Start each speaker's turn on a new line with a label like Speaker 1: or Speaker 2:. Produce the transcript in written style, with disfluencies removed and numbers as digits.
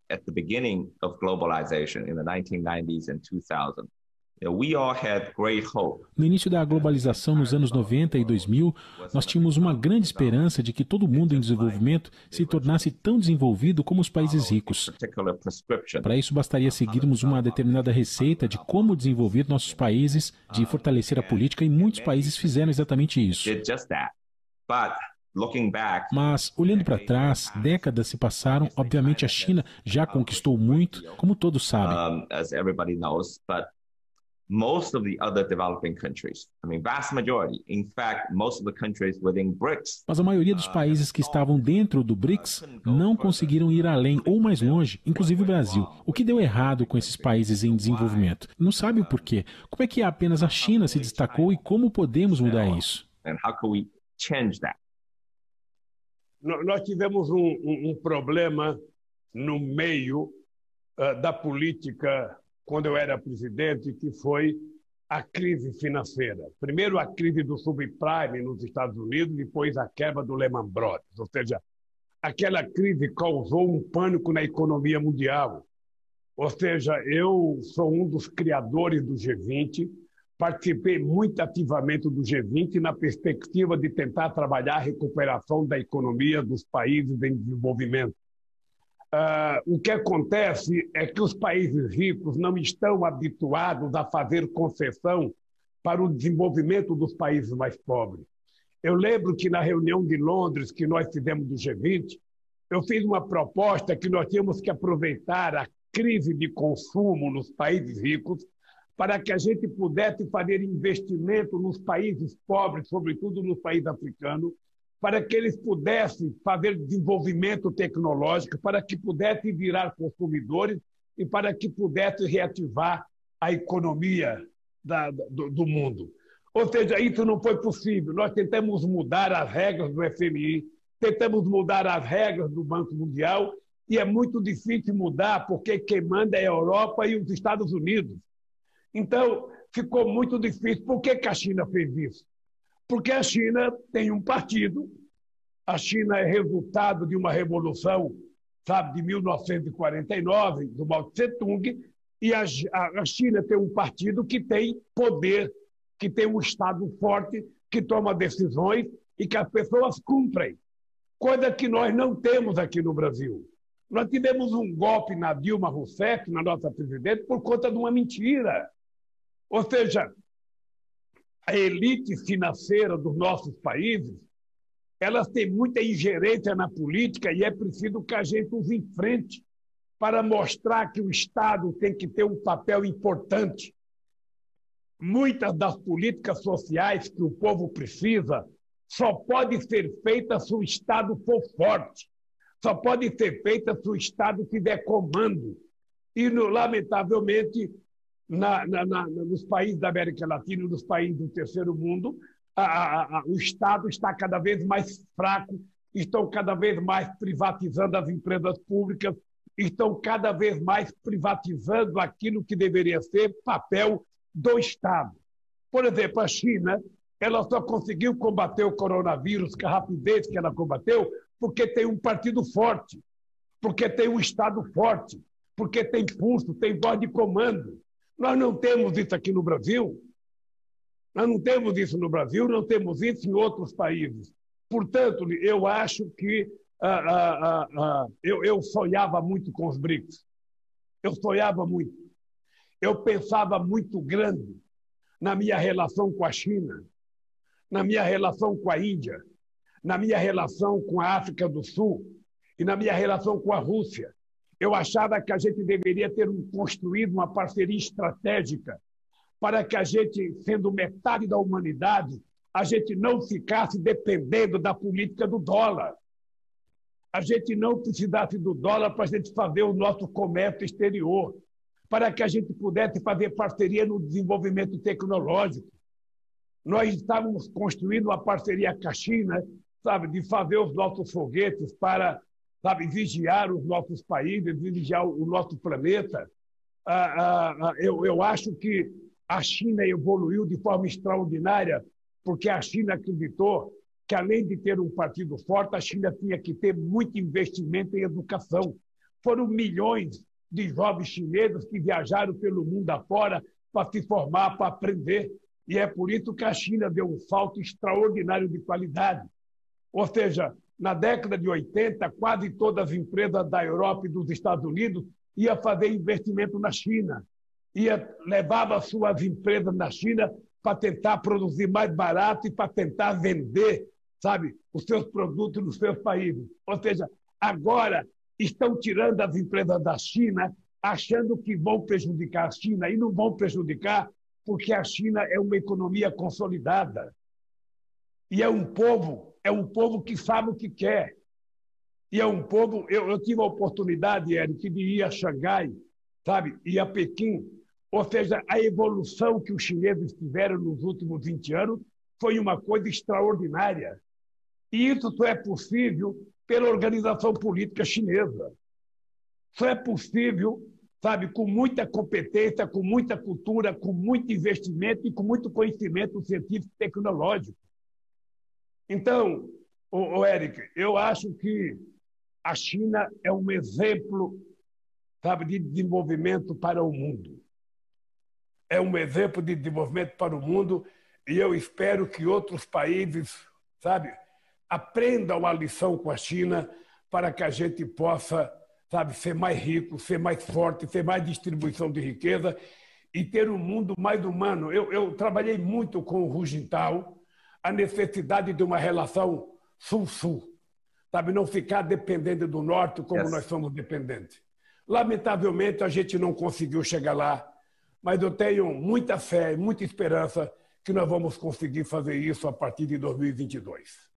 Speaker 1: at the beginning of globalization in the 1990s and 2000, we all had great hope.
Speaker 2: No início da globalização, nos anos 90 e 2000, nós tínhamos uma grande esperança de que todo mundo em desenvolvimento se tornasse tão desenvolvido como os países ricos. Para isso, bastaria seguirmos uma determinada receita de como desenvolver nossos países, de fortalecer a política, e muitos países fizeram exatamente isso. Mas, olhando para trás, décadas se passaram. Obviamente, a China já conquistou muito, como todos sabem.
Speaker 1: Most of the other developing countries, vast majority, in fact, most of the countries within BRICS.
Speaker 2: Mas a maioria dos países que estavam dentro do BRICS não conseguiram ir além ou mais longe, inclusive o Brasil. O que deu errado com esses países em desenvolvimento? Não sabe o porquê. Como é que apenas a China se destacou e como podemos mudar isso?
Speaker 1: And how can we change that?
Speaker 3: Nós tivemos um problema no meio da política quando eu era presidente, que foi a crise financeira. Primeiro a crise do subprime nos Estados Unidos, depois a quebra do Lehman Brothers. Ou seja, aquela crise causou um pânico na economia mundial. Ou seja, eu sou um dos criadores do G20, participei muito ativamente do G20 na perspectiva de tentar trabalhar a recuperação da economia dos países em desenvolvimento. O que acontece é que os países ricos não estão habituados a fazer concessão para o desenvolvimento dos países mais pobres. Eu lembro que na reunião de Londres que nós fizemos do G20, eu fiz uma proposta que nós tínhamos que aproveitar a crise de consumo nos países ricos para que a gente pudesse fazer investimento nos países pobres, sobretudo nos países africanos, para que eles pudessem fazer desenvolvimento tecnológico, para que pudessem virar consumidores e para que pudessem reativar a economia do mundo. Ou seja, isso não foi possível. Nós tentamos mudar as regras do FMI, tentamos mudar as regras do Banco Mundial, e é muito difícil mudar, porque quem manda é a Europa e os Estados Unidos. Então, ficou muito difícil. Por que a China fez isso? Porque a China tem um partido, a China é resultado de uma revolução, de 1949, do Mao Tse-tung, e a China tem um partido que tem poder, que tem um Estado forte, que toma decisões e que as pessoas cumprem, coisa que nós não temos aqui no Brasil. Nós tivemos um golpe na Dilma Rousseff, na nossa presidente, por conta de uma mentira. Ou seja, a elite financeira dos nossos países, elas têm muita ingerência na política e é preciso que a gente os enfrente para mostrar que o Estado tem que ter um papel importante. Muitas das políticas sociais que o povo precisa só podem ser feitas se o Estado for forte, só podem ser feitas se o Estado tiver comando. E, lamentavelmente, nos países da América Latina e nos países do terceiro mundo, o Estado está cada vez mais fraco, estão cada vez mais privatizando as empresas públicas, estão cada vez mais privatizando aquilo que deveria ser papel do Estado. Por exemplo, a China, ela só conseguiu combater o coronavírus com a rapidez que ela combateu porque tem um partido forte, porque tem um Estado forte, porque tem pulso, tem voz de comando. Nós não temos isso aqui no Brasil. Nós não temos isso no Brasil, não temos isso em outros países. Portanto, eu acho que eu sonhava muito com os BRICS. Eu sonhava muito. Eu pensava muito grande na minha relação com a China, na minha relação com a Índia, na minha relação com a África do Sul e na minha relação com a Rússia. Eu achava que a gente deveria ter construído uma parceria estratégica para que a gente, sendo metade da humanidade, a gente não ficasse dependendo da política do dólar. A gente não precisasse do dólar para a gente fazer o nosso comércio exterior, para que a gente pudesse fazer parceria no desenvolvimento tecnológico. Nós estávamos construindo uma parceria com a China, de fazer os nossos foguetes para vigiar os nossos países, vigiar o nosso planeta. Eu acho que a China evoluiu de forma extraordinária, porque a China acreditou que, além de ter um partido forte, a China tinha que ter muito investimento em educação. foram milhões de jovens chineses que viajaram pelo mundo afora para se formar, para aprender. E é por isso que a China deu um salto extraordinário de qualidade. Ou seja, na década de 80, quase todas as empresas da Europa e dos Estados Unidos iam fazer investimento na China. Levava suas empresas na China para tentar produzir mais barato e para tentar vender, sabe, os seus produtos nos seus países. Ou seja, agora estão tirando as empresas da China, achando que vão prejudicar a China, e não vão prejudicar, porque a China é uma economia consolidada. E é um povo que sabe o que quer. E é um povo... Eu tive a oportunidade, Eric, de ir a Xangai, sabe, e a Pequim. Ou seja, a evolução que os chineses tiveram nos últimos 20 anos foi uma coisa extraordinária. E isso só é possível pela organização política chinesa. Só é possível, sabe, com muita competência, com muita cultura, com muito investimento e com muito conhecimento científico e tecnológico. Então, Eric, eu acho que a China é um exemplo, sabe, de desenvolvimento para o mundo. É um exemplo de desenvolvimento para o mundo e eu espero que outros países, sabe, aprendam a lição com a China para que a gente possa, sabe, ser mais rico, ser mais forte, ter mais distribuição de riqueza e ter um mundo mais humano. Eu trabalhei muito com o Hu Jintao, a necessidade de uma relação sul-sul, sabe, não ficar dependendo do norte como nós somos dependentes. Lamentavelmente, a gente não conseguiu chegar lá, mas eu tenho muita fé e muita esperança que nós vamos conseguir fazer isso a partir de 2022.